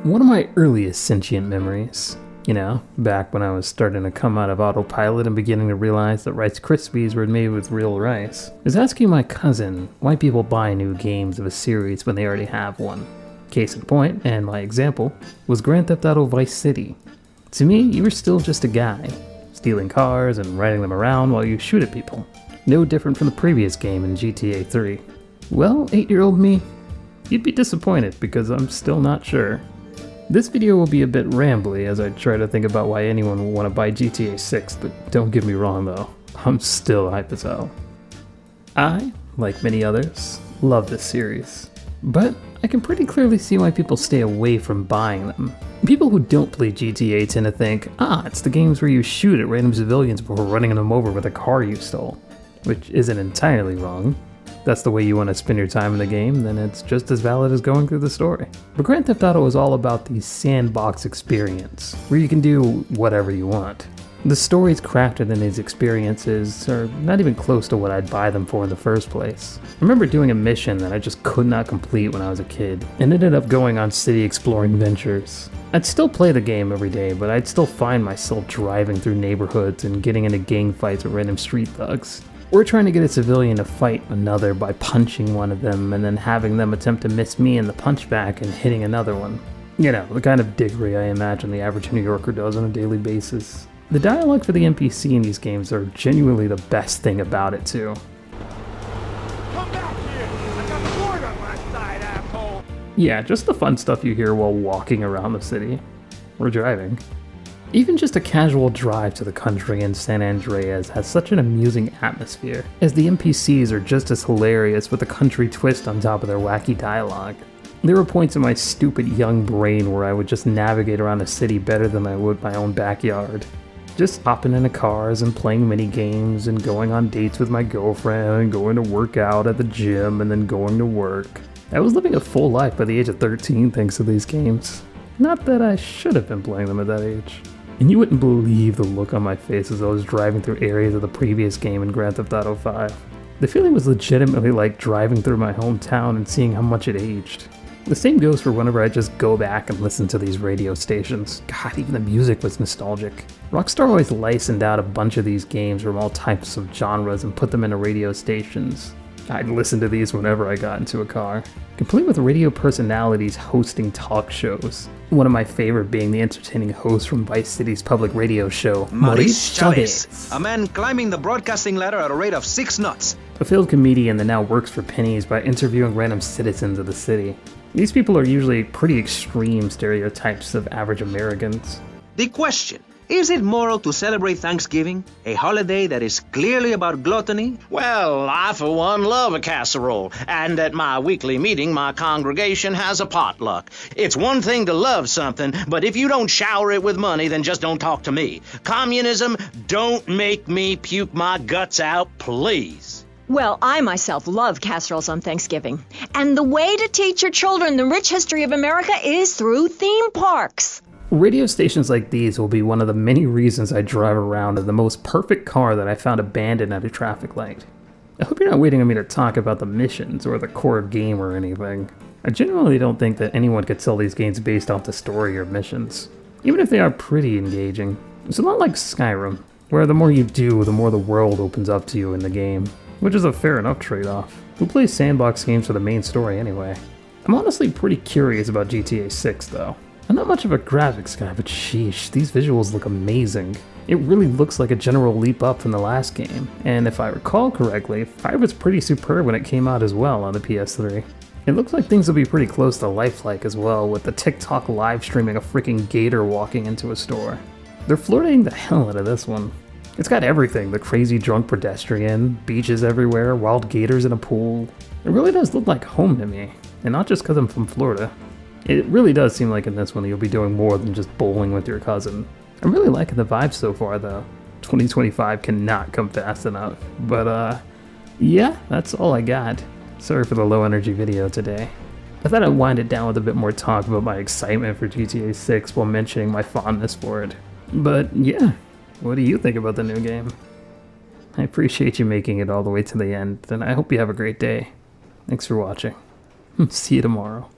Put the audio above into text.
One of my earliest sentient memories, back when I was starting to come out of autopilot and beginning to realize that Rice Krispies were made with real rice, is asking my cousin why people buy new games of a series when they already have one. Case in point, and my example, was Grand Theft Auto Vice City. To me, you were still just a guy, stealing cars and riding them around while you shoot at people. No different from the previous game in GTA 3. Well, 8-year-old me, you'd be disappointed because I'm still not sure. This video will be a bit rambly as I try to think about why anyone would want to buy GTA 6, but don't get me wrong though, I'm still hype as hell. I, like many others, love this series, but I can pretty clearly see why people stay away from buying them. People who don't play GTA tend to think, it's the games where you shoot at random civilians before running them over with a car you stole, which isn't entirely wrong. That's the way you want to spend your time in the game, then it's just as valid as going through the story. But Grand Theft Auto is all about the sandbox experience, where you can do whatever you want. The stories crafted in these experiences are not even close to what I'd buy them for in the first place. I remember doing a mission that I just could not complete when I was a kid, and ended up going on city exploring ventures. I'd still play the game every day, but I'd still find myself driving through neighborhoods and getting into gang fights with random street thugs. Or trying to get a civilian to fight another by punching one of them and then having them attempt to miss me in the punchback and hitting another one. You know, the kind of diggery I imagine the average New Yorker does on a daily basis. The dialogue for the NPC in these games are genuinely the best thing about it too. Come back here! I got the board on my side, asshole! Yeah, just the fun stuff you hear while walking around the city. Or driving. Even just a casual drive to the country in San Andreas has such an amusing atmosphere, as the NPCs are just as hilarious with a country twist on top of their wacky dialogue. There were points in my stupid young brain where I would just navigate around the city better than I would my own backyard. Just hopping into cars and playing mini games and going on dates with my girlfriend and going to work out at the gym and then going to work. I was living a full life by the age of 13 thanks to these games. Not that I should have been playing them at that age. And you wouldn't believe the look on my face as I was driving through areas of the previous game in Grand Theft Auto 5. The feeling was legitimately like driving through my hometown and seeing how much it aged. The same goes for whenever I just go back and listen to these radio stations. God, even the music was nostalgic. Rockstar always licensed out a bunch of these games from all types of genres and put them into radio stations. I'd listen to these whenever I got into a car, complete with radio personalities hosting talk shows. One of my favorite being the entertaining host from Vice City's public radio show, Maurice Chavez, a man climbing the broadcasting ladder at a rate of 6 knots. A failed comedian that now works for pennies by interviewing random citizens of the city. These people are usually pretty extreme stereotypes of average Americans. The question: is it moral to celebrate Thanksgiving, a holiday that is clearly about gluttony? Well, I for one love a casserole, and at my weekly meeting my congregation has a potluck. It's one thing to love something, but if you don't shower it with money, then just don't talk to me. Communism, don't make me puke my guts out, please. Well, I myself love casseroles on Thanksgiving. And the way to teach your children the rich history of America is through theme parks. Radio stations like these will be one of the many reasons I drive around in the most perfect car that I found abandoned at a traffic light. I hope you're not waiting on me to talk about the missions or the core game or anything. I genuinely don't think that anyone could sell these games based off the story or missions, even if they are pretty engaging. It's a lot like Skyrim, where the more you do, the more the world opens up to you in the game, which is a fair enough trade-off. Who plays sandbox games for the main story anyway? I'm honestly pretty curious about GTA 6 though. I'm not much of a graphics guy, but sheesh, these visuals look amazing. It really looks like a general leap up from the last game, and if I recall correctly, 5 was pretty superb when it came out as well on the PS3. It looks like things will be pretty close to lifelike as well, with the TikTok live streaming a freaking gator walking into a store. They're flirting the hell out of this one. It's got everything, the crazy drunk pedestrian, beaches everywhere, wild gators in a pool. It really does look like home to me, and not just because I'm from Florida. It really does seem like in this one you'll be doing more than just bowling with your cousin. I'm really liking the vibe so far though. 2025 cannot come fast enough. But yeah, that's all I got. Sorry for the low energy video today. I thought I'd wind it down with a bit more talk about my excitement for GTA 6 while mentioning my fondness for it. But yeah, what do you think about the new game? I appreciate you making it all the way to the end, and I hope you have a great day. Thanks for watching. See you tomorrow.